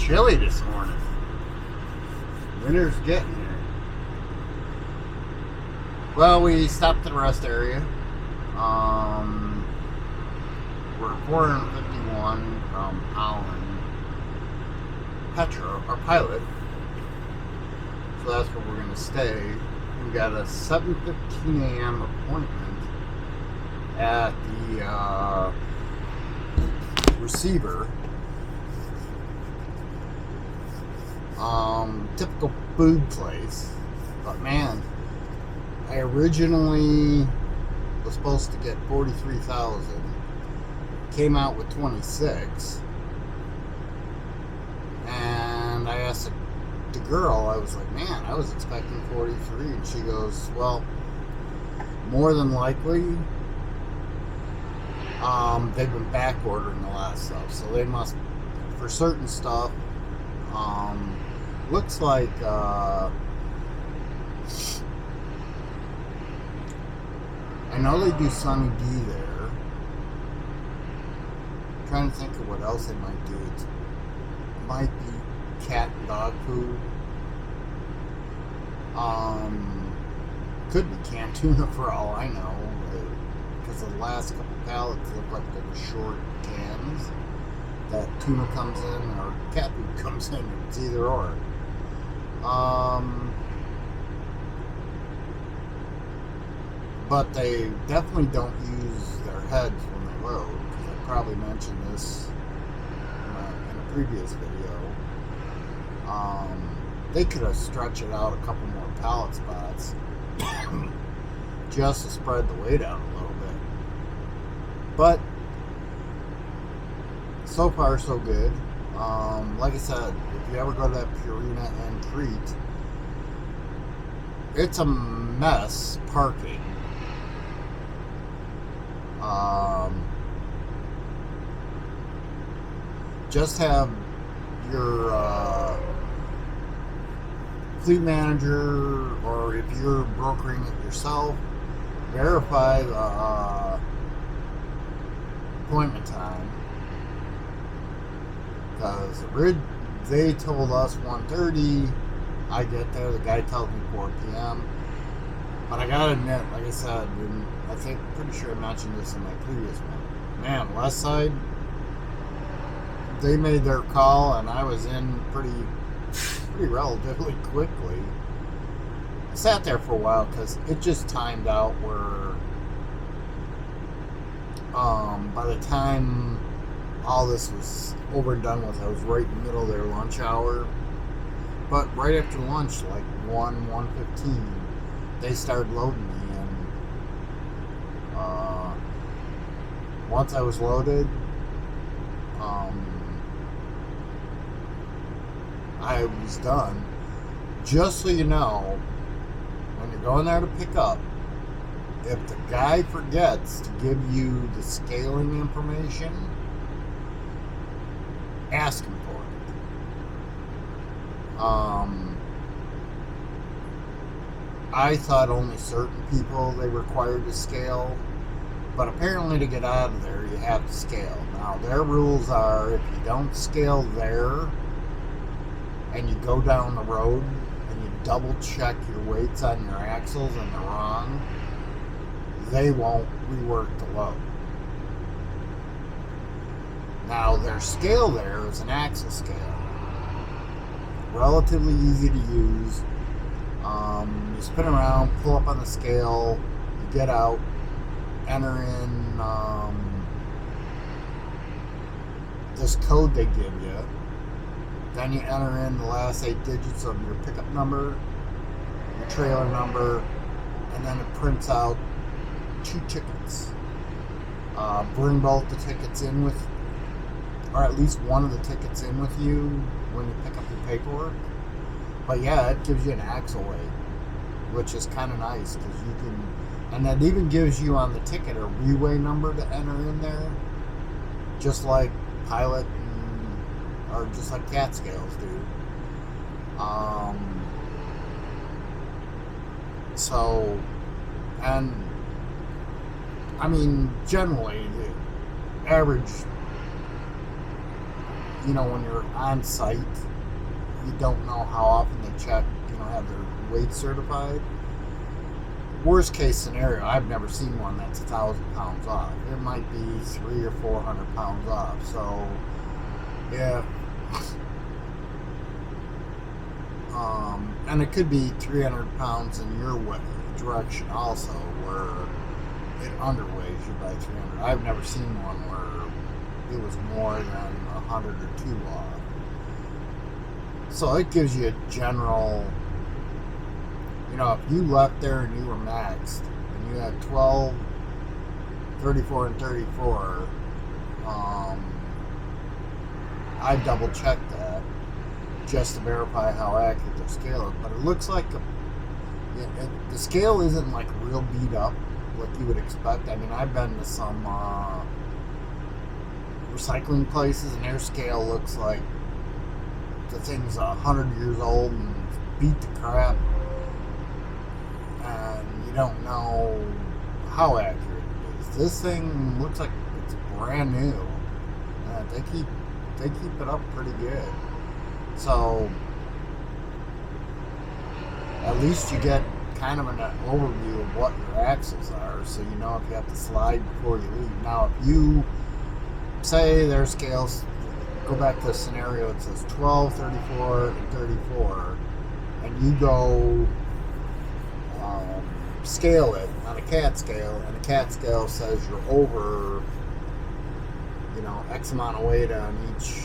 chilly this morning. Winter's getting here. Well, we stopped at the rest area. We're 451 from Holland. Petra, our pilot. So that's where we're going to stay. We got a 7:15 a.m. appointment at the receiver. Typical food place. But man, I originally was supposed to get 43,000. Came out with 26. And I asked the girl, I was like, man, I was expecting 43. And she goes, well, more than likely, they've been back ordering a lot of stuff. So they must, for certain stuff, looks like, I know they do Sony D there. I'm trying to think of what else they might do. It might be cat and dog food. Could be canned tuna for all I know. Because the last couple pallets look like they were short cans. That tuna comes in or cat food comes in. It's either or. But they definitely don't use their heads when they load, because I probably mentioned this in a previous video. They could have stretched it out a couple more pallet spots just to spread the weight out a little bit. But so far so good. Like I said, if you ever go to that Purina and Crete, it's a mess parking. Just have your fleet manager, or if you're brokering it yourself, verify the appointment time. Because they told us 1:30. I get there, the guy tells me 4 p.m. But I gotta admit, like I said, pretty sure I mentioned this in my previous one. Man, West Side, they made their call and I was in pretty relatively quickly. I sat there for a while because it just timed out where by the time all this was over and done with, I was right in the middle of their lunch hour. But right after lunch, like 1:15, they started loading me, and once I was loaded, I was done. Just so you know, when you're going there to pick up, if the guy forgets to give you the scaling information, ask him for it. I thought only certain people they required to scale, but apparently to get out of there you have to scale. Now their rules are, if you don't scale there and you go down the road and you double check your weights on your axles and they're wrong, they won't rework the load. Now their scale there is an axle scale. Relatively easy to use. You spin around, pull up on the scale, you get out, enter in this code they give you. Then you enter in the last 8 digits of your pickup number, your trailer number, and then it prints out 2 tickets. Bring both the tickets in with, or at least one of the tickets in with you when you pick up your paperwork. But yeah, it gives you an axle weight, which is kind of nice, because you can, and that even gives you on the ticket a reweigh number to enter in there, just like Pilot or just like cat scales do. So, and I mean, generally the average you know, when you're on site, you don't know how often they check, you know, have their weight certified. Worst case scenario, I've never seen one that's 1,000 pounds off. It might be 300 or 400 pounds off. So, yeah. And it could be 300 pounds in your direction also, where it underweighs you by 300. I've never seen one where it was more than 100 or 2 off. So it gives you a general, you know, if you left there and you were maxed and you had 12, 34, and 34, I double checked that just to verify how accurate their scale is. But it looks like the scale isn't like real beat up like you would expect. I mean, I've been to some recycling places and their scale looks like the thing's 100 years old and beat the crap, and you don't know how accurate it is. This thing looks like it's brand new. They keep it up pretty good. So at least you get kind of an overview of what your axles are, so you know if you have to slide before you leave. Now, if you say their scales, go back to the scenario, it says 12, 34, and 34, and you go scale it on a cat scale, and the cat scale says you're over, you know, X amount of weight on each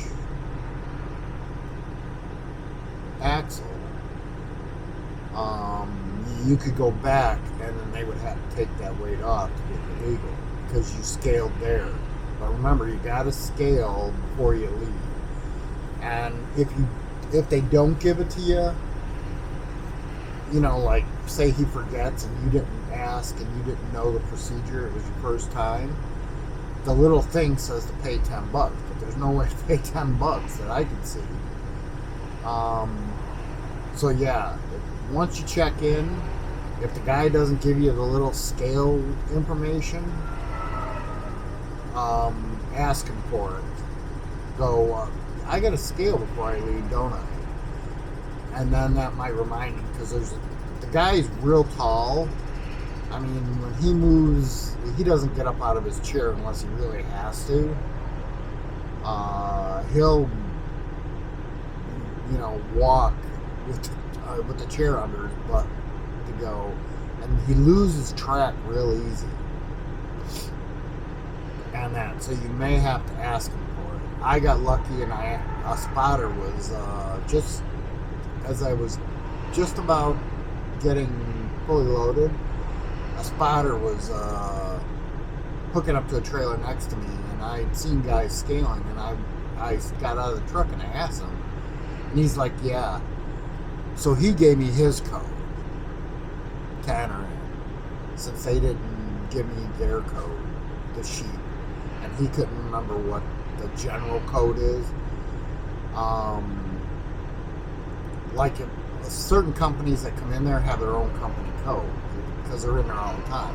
axle, you could go back and then they would have to take that weight off to get it legal because you scaled there. But remember, you got to scale before you leave. And if they don't give it to you, you know, like say he forgets and you didn't ask and you didn't know the procedure, it was your first time, the little thing says to pay $10, but there's no way to pay $10 that I can see. So yeah, once you check in, if the guy doesn't give you the little scale information, ask him for it. Go, I got a scale before I leave, don't I? And then that might remind him, because the guy's real tall. I mean, when he moves, he doesn't get up out of his chair unless he really has to. He'll, you know, walk with the chair under his butt to go, and he loses track real easy. And that, so you may have to ask him for it. I got lucky, and a spotter was just as I was just about getting fully loaded. A spotter was hooking up to a trailer next to me, and I'd seen guys scaling, and I got out of the truck and I asked him, and he's like, yeah. So he gave me his code to enter in, since they didn't give me their code, the sheet, and he couldn't remember what the general code is. Like if certain companies that come in there have their own company code because they're in there all the time.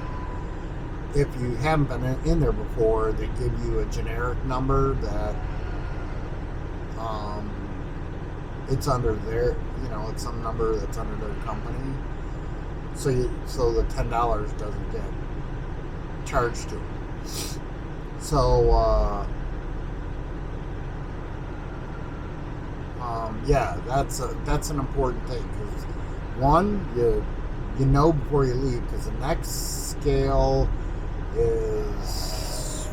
If you haven't been in there before, they give you a generic number that it's under their, you know, it's some number that's under their company. So the $10 doesn't get charged to them. So yeah, that's an important thing, because one, you know before you leave, because the next scale is,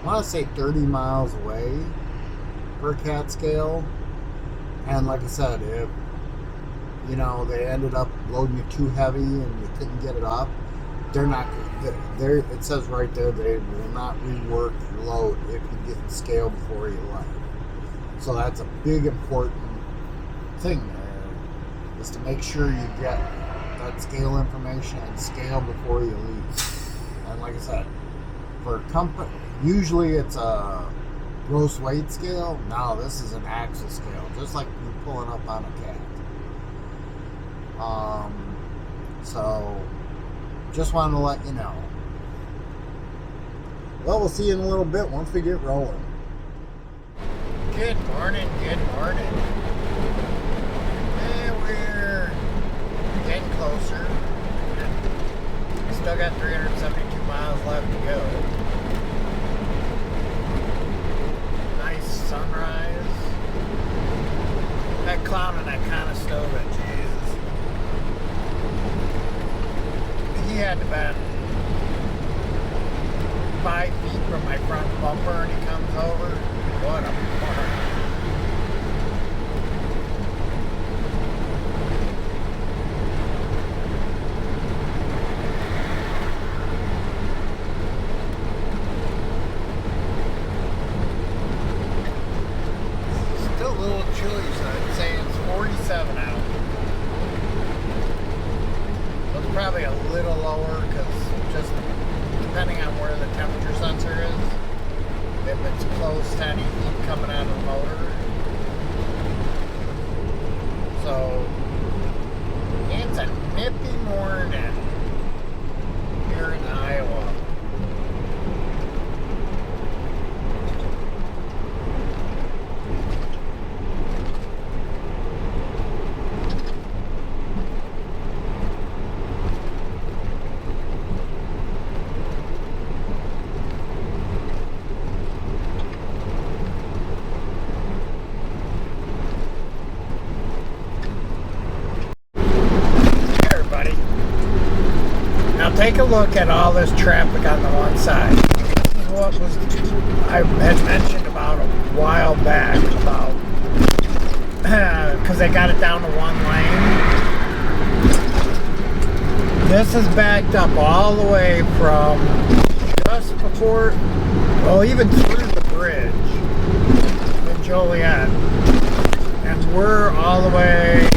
I want to say 30 miles away per cat scale. And like I said, if you know they ended up loading you too heavy and you couldn't get it off, they're not. It says right there they will not rework your load if you didn't scale before you left. So that's a big important thing there, is to make sure you get that scale information and scale before you leave. And like I said, for a company, usually it's a gross weight scale. Now this is an axle scale, just like you pulling up on a cat. So just wanted to let you know. Well, we'll see you in a little bit once we get rolling. Good morning, good morning. And we're getting closer. Still got 372 miles left to go. Nice sunrise. That clown and that kind of stove it, Jesus. He had to bend 5 feet from my front bumper and he comes over. What a bummer. Still a little chilly, so I'd say it's 47 out. So it's probably a little lower because just depending on where the temperature sensor is. If it's close to any heat coming out of the motor. So, it's a nippy morning here in Iowa. Take a look at all this traffic on the one side. This is what I had mentioned about a while back about because they got it down to one lane. This is backed up all the way from just before, well, even through the bridge in Joliet, and we're all the way.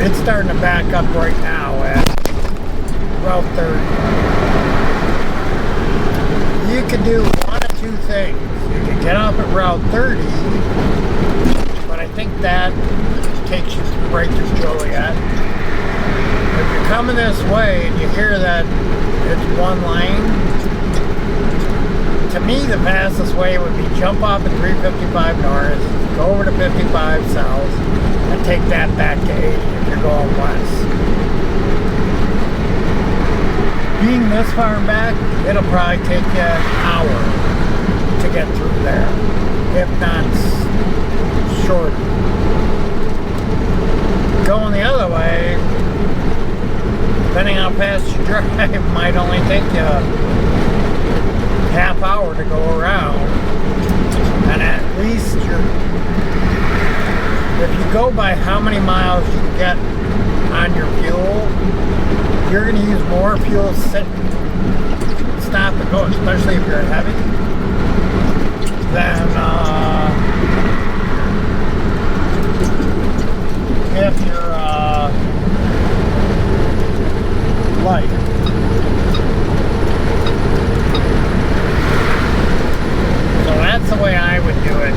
It's starting to back up right now at Route 30. You can do one of two things. You can get off at Route 30, but I think that takes you right through Joliet. If you're coming this way and you hear that it's one lane, to me the fastest way would be jump off at 355 north, go over to 55 south, and take that back to 80 if you're going west. Being this far back, it'll probably take you an hour to get through there, if not shorter. Going the other way, depending how fast you drive, might only take you a half hour to go around, and at least if you go by how many miles you get on your fuel, you're going to use more fuel sitting, stop and go, especially if you're heavy, than if you're light. So that's the way I would do it.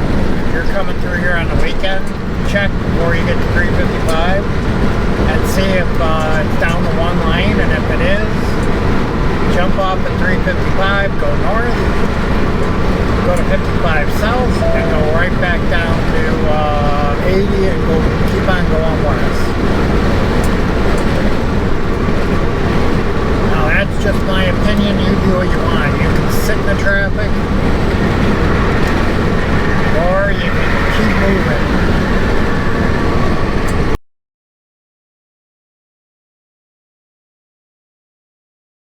If you're coming through here on the weekend, check before you get to 355 and see if it's down to one lane, and if it is, jump off at 355, go north, go to 55 south, and go right back down to 80 and keep on going west. Now that's just my opinion. You do what you want. You can sit in the traffic